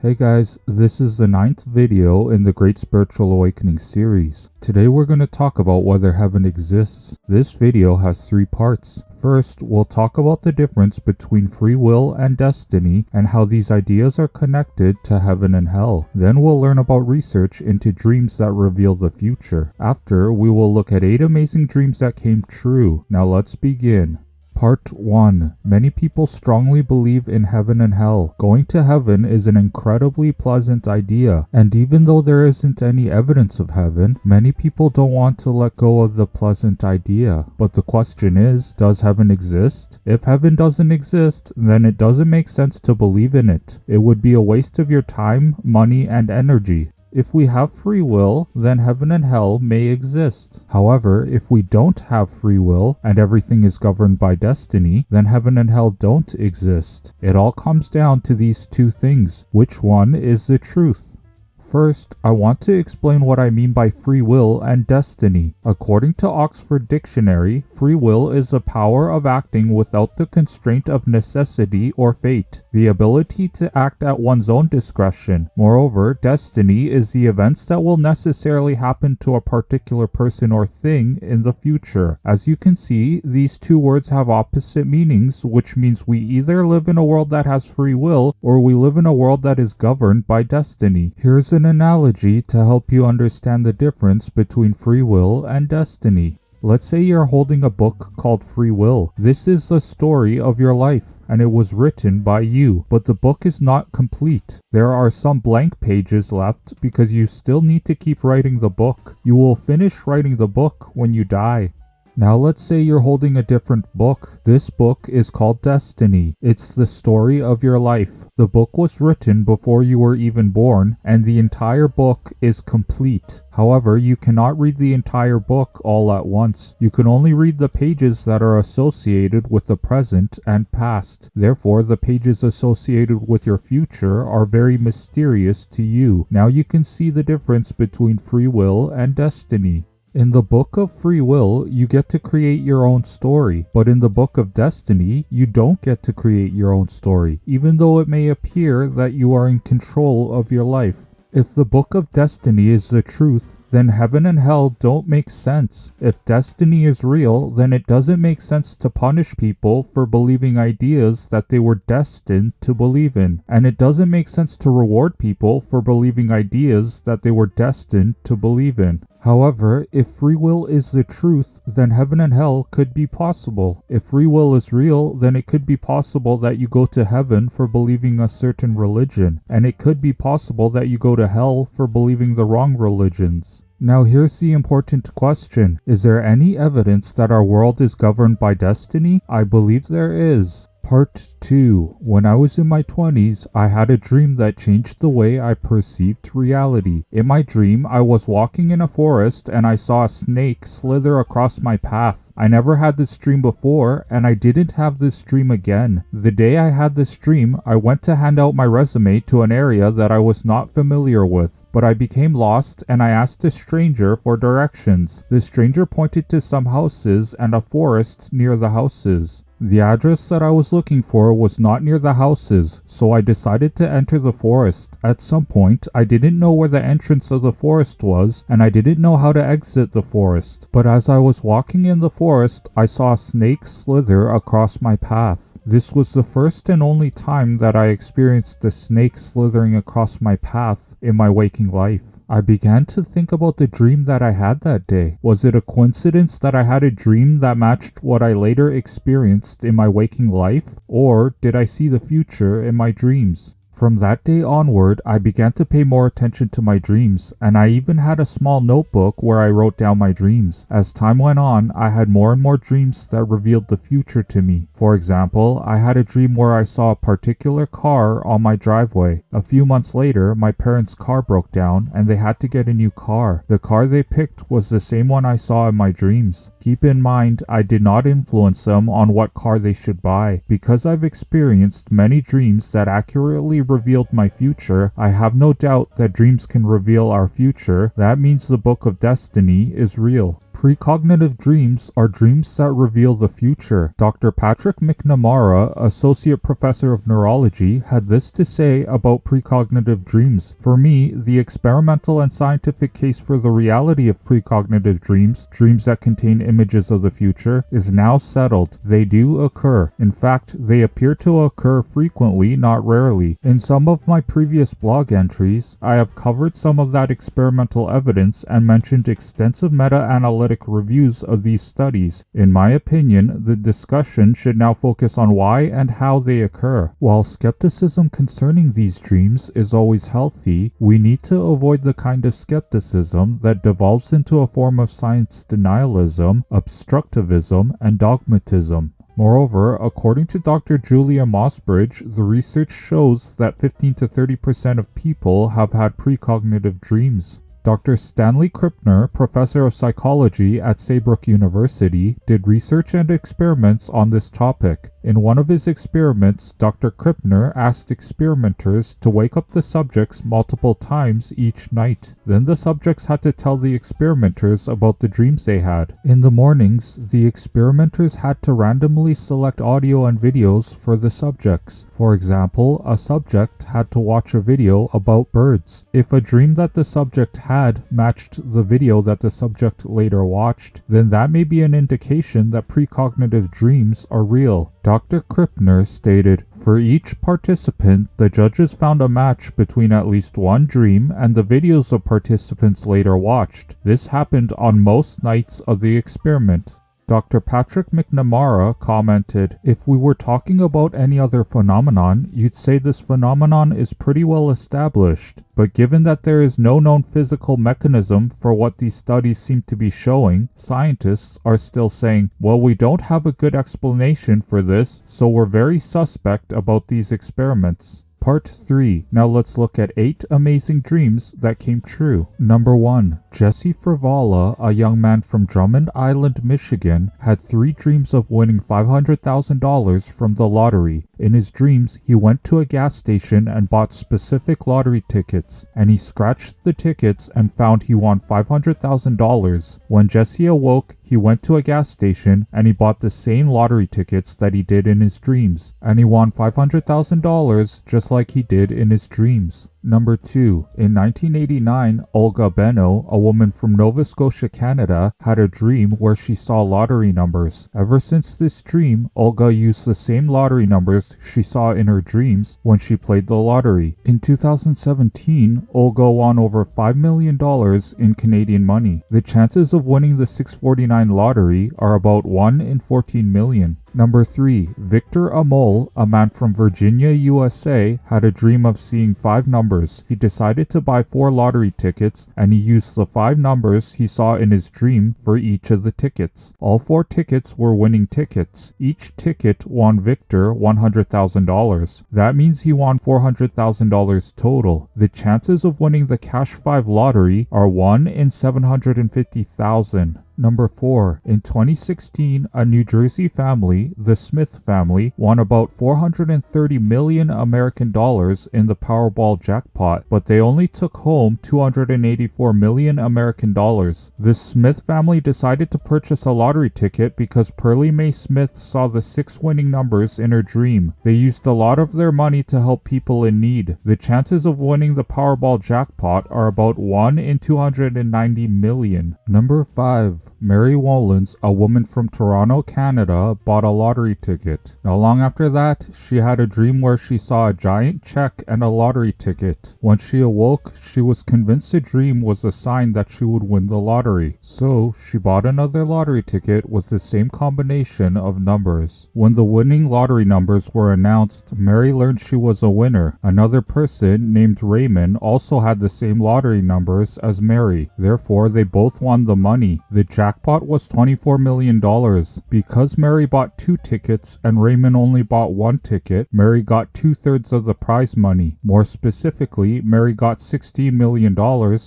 Hey guys, this is the 9th video in the Great Spiritual Awakening series. Today we're going to talk about whether heaven exists. This video has 3 parts. First, we'll talk about the difference between free will and destiny and how these ideas are connected to heaven and hell. Then we'll learn about research into dreams that reveal the future. After, we will look at 8 amazing dreams that came true. Now let's begin. Part 1. Many people strongly believe in heaven and hell. Going to heaven is an incredibly pleasant idea, and even though there isn't any evidence of heaven, many people don't want to let go of the pleasant idea. But the question is, does heaven exist? If heaven doesn't exist, then it doesn't make sense to believe in it. It would be a waste of your time, money, and energy. If we have free will, then heaven and hell may exist. However, if we don't have free will and everything is governed by destiny, then heaven and hell don't exist. It all comes down to these 2 things. Which one is the truth? First, I want to explain what I mean by free will and destiny. According to Oxford Dictionary, free will is the power of acting without the constraint of necessity or fate, the ability to act at one's own discretion. Moreover, destiny is the events that will necessarily happen to a particular person or thing in the future. As you can see, these 2 words have opposite meanings, which means we either live in a world that has free will or we live in a world that is governed by destiny. Here's an analogy to help you understand the difference between free will and destiny. Let's say you're holding a book called Free Will. This is the story of your life, and it was written by you, but the book is not complete. There are some blank pages left because you still need to keep writing the book. You will finish writing the book when you die. Now let's say you're holding a different book. This book is called Destiny. It's the story of your life. The book was written before you were even born, and the entire book is complete. However, you cannot read the entire book all at once. You can only read the pages that are associated with the present and past. Therefore, the pages associated with your future are very mysterious to you. Now you can see the difference between free will and destiny. In the book of free will, you get to create your own story, but in the book of destiny, you don't get to create your own story, even though it may appear that you are in control of your life. If the book of destiny is the truth, then heaven and hell don't make sense. If destiny is real, then it doesn't make sense to punish people for believing ideas that they were destined to believe in. And it doesn't make sense to reward people for believing ideas that they were destined to believe in. However, if free will is the truth, then heaven and hell could be possible. If free will is real, then it could be possible that you go to heaven for believing a certain religion, and it could be possible that you go to hell for believing the wrong religions. Now here's the important question. Is there any evidence that our world is governed by destiny? I believe there is. Part 2. When I was in my 20s, I had a dream that changed the way I perceived reality. In my dream, I was walking in a forest and I saw a snake slither across my path. I never had this dream before, and I didn't have this dream again. The day I had this dream, I went to hand out my resume to an area that I was not familiar with, but I became lost and I asked a stranger for directions. The stranger pointed to some houses and a forest near the houses. The address that I was looking for was not near the houses, so I decided to enter the forest. At some point, I didn't know where the entrance of the forest was, and I didn't know how to exit the forest. But as I was walking in the forest, I saw a snake slither across my path. This was the first and only time that I experienced a snake slithering across my path in my waking life. I began to think about the dream that I had that day. Was it a coincidence that I had a dream that matched what I later experienced in my waking life, or did I see the future in my dreams? From that day onward, I began to pay more attention to my dreams, and I even had a small notebook where I wrote down my dreams. As time went on, I had more and more dreams that revealed the future to me. For example, I had a dream where I saw a particular car on my driveway. A few months later, my parents' car broke down, and they had to get a new car. The car they picked was the same one I saw in my dreams. Keep in mind, I did not influence them on what car they should buy. Because I've experienced many dreams that accurately revealed my future, I have no doubt that dreams can reveal our future. That means the book of destiny is real. Precognitive dreams are dreams that reveal the future. Dr. Patrick McNamara, Associate Professor of Neurology, had this to say about precognitive dreams. For me, the experimental and scientific case for the reality of precognitive dreams, dreams that contain images of the future, is now settled. They do occur. In fact, they appear to occur frequently, not rarely. In some of my previous blog entries, I have covered some of that experimental evidence and mentioned extensive meta-analytic reviews of these studies. In my opinion, the discussion should now focus on why and how they occur. While skepticism concerning these dreams is always healthy, we need to avoid the kind of skepticism that devolves into a form of science denialism, obstructivism, and dogmatism. Moreover, according to Dr. Julia Mossbridge, the research shows that 15 to 30% of people have had precognitive dreams. Dr. Stanley Krippner, professor of psychology at Saybrook University, did research and experiments on this topic. In one of his experiments, Dr. Krippner asked experimenters to wake up the subjects multiple times each night. Then the subjects had to tell the experimenters about the dreams they had. In the mornings, the experimenters had to randomly select audio and videos for the subjects. For example, a subject had to watch a video about birds. If a dream that the subject had matched the video that the subject later watched, then that may be an indication that precognitive dreams are real. Dr. Krippner stated, "For each participant, the judges found a match between at least one dream and the videos the participants later watched. This happened on most nights of the experiment." Dr. Patrick McNamara commented, "If we were talking about any other phenomenon, you'd say this phenomenon is pretty well established. But given that there is no known physical mechanism for what these studies seem to be showing, scientists are still saying, well, we don't have a good explanation for this, so we're very suspect about these experiments." Part 3. Now let's look at 8 amazing dreams that came true. Number 1. Jesse Frivola, a young man from Drummond Island, Michigan, had 3 dreams of winning $500,000 from the lottery. In his dreams, he went to a gas station and bought specific lottery tickets, and he scratched the tickets and found he won $500,000. When Jesse awoke, he went to a gas station and he bought the same lottery tickets that he did in his dreams, and he won $500,000 just like he did in his dreams. Number 2. In 1989, Olga Beno, a woman from Nova Scotia, Canada, had a dream where she saw lottery numbers. Ever since this dream, Olga used the same lottery numbers she saw in her dreams when she played the lottery. In 2017, Olga won over $5 million in Canadian money. The chances of winning the 649 lottery are about 1 in 14 million. Number 3. Victor Amol, a man from Virginia, USA, had a dream of seeing 5 numbers. He decided to buy 4 lottery tickets, and he used the 5 numbers he saw in his dream for each of the tickets. All 4 tickets were winning tickets. Each ticket won Victor $100,000. That means he won $400,000 total. The chances of winning the Cash 5 lottery are 1 in 750,000. Number 4. In 2016, a New Jersey family, the Smith family, won about $430 million American dollars in the Powerball jackpot, but they only took home $284 million American dollars. The Smith family decided to purchase a lottery ticket because Pearlie Mae Smith saw the 6 winning numbers in her dream. They used a lot of their money to help people in need. The chances of winning the Powerball jackpot are about 1 in 290 million. Number 5. Mary Wolins, a woman from Toronto, Canada, bought a lottery ticket. Not long after that, she had a dream where she saw a giant check and a lottery ticket. When she awoke, she was convinced the dream was a sign that she would win the lottery. So, she bought another lottery ticket with the same combination of numbers. When the winning lottery numbers were announced, Mary learned she was a winner. Another person, named Raymond, also had the same lottery numbers as Mary. Therefore, they both won the money. The jackpot was $24 million. Because Mary bought 2 tickets and Raymond only bought 1 ticket, Mary got 2/3 of the prize money. More specifically, Mary got $16 million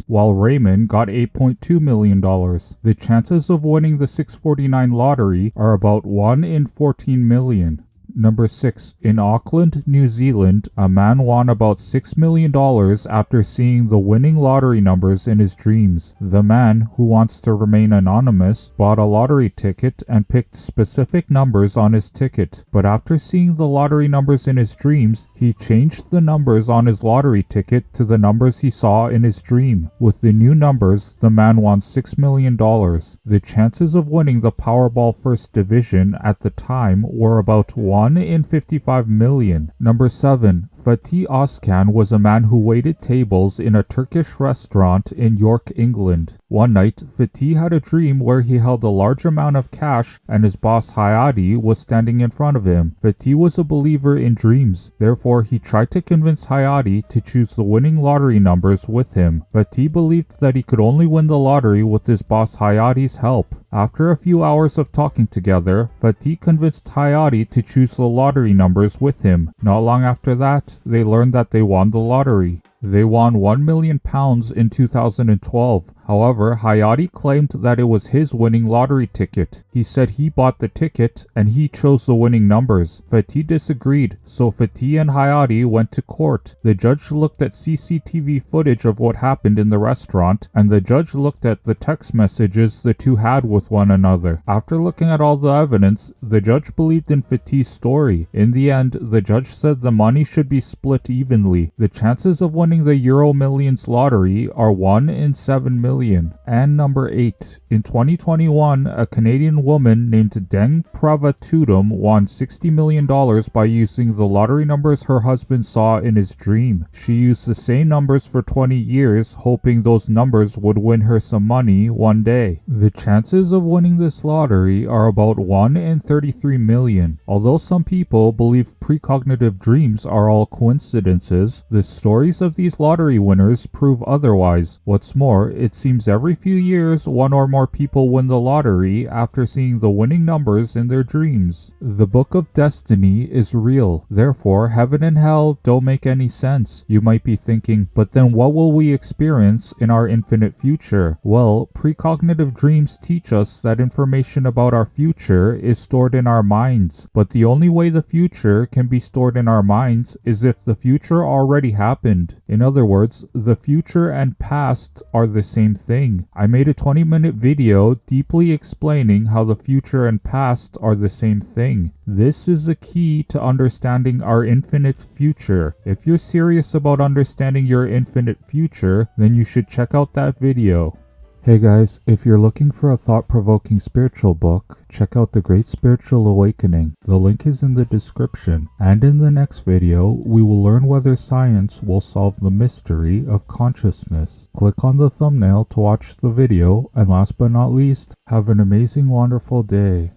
while Raymond got $8.2 million. The chances of winning the 649 lottery are about 1 in 14 million. Number 6. In Auckland, New Zealand, a man won about $6 million after seeing the winning lottery numbers in his dreams. The man, who wants to remain anonymous, bought a lottery ticket and picked specific numbers on his ticket. But after seeing the lottery numbers in his dreams, he changed the numbers on his lottery ticket to the numbers he saw in his dream. With the new numbers, the man won $6 million. The chances of winning the Powerball First Division at the time were about 1 in 55 million. Number 7. Fatih Özkan was a man who waited tables in a Turkish restaurant in York, England. One night, Fatih had a dream where he held a large amount of cash and his boss Hayati was standing in front of him. Fatih was a believer in dreams, therefore he tried to convince Hayati to choose the winning lottery numbers with him. Fatih believed that he could only win the lottery with his boss Hayati's help. After a few hours of talking together, Fatih convinced Hayati to choose the lottery numbers with him. Not long after that, they learned that they won the lottery. They won £1 million in 2012. However, Hayati claimed that it was his winning lottery ticket. He said he bought the ticket and he chose the winning numbers. Fatih disagreed, so Fatih and Hayati went to court. The judge looked at CCTV footage of what happened in the restaurant, and the judge looked at the text messages the two had with one another. After looking at all the evidence, the judge believed in Fatih's story. In the end, the judge said the money should be split evenly. The chances of winning the Euro Millions lottery are 1 in 7 million. And number 8. In 2021, a Canadian woman named Deng Pravatutum won $60 million by using the lottery numbers her husband saw in his dream. She used the same numbers for 20 years, hoping those numbers would win her some money one day. The chances of winning this lottery are about 1 in 33 million. Although some people believe precognitive dreams are all coincidences, the stories of these lottery winners prove otherwise. What's more, it seems every few years one or more people win the lottery after seeing the winning numbers in their dreams. The Book of Destiny is real, therefore heaven and hell don't make any sense. You might be thinking, but then what will we experience in our infinite future? Well, precognitive dreams teach us that information about our future is stored in our minds, but the only way the future can be stored in our minds is if the future already happened. In other words, the future and past are the same thing. I made a 20-minute video deeply explaining how the future and past are the same thing. This is the key to understanding our infinite future. If you're serious about understanding your infinite future, then you should check out that video. Hey guys, if you're looking for a thought-provoking spiritual book, check out The Great Spiritual Awakening. The link is in the description. And in the next video, we will learn whether science will solve the mystery of consciousness. Click on the thumbnail to watch the video, and last but not least, have an amazing, wonderful day.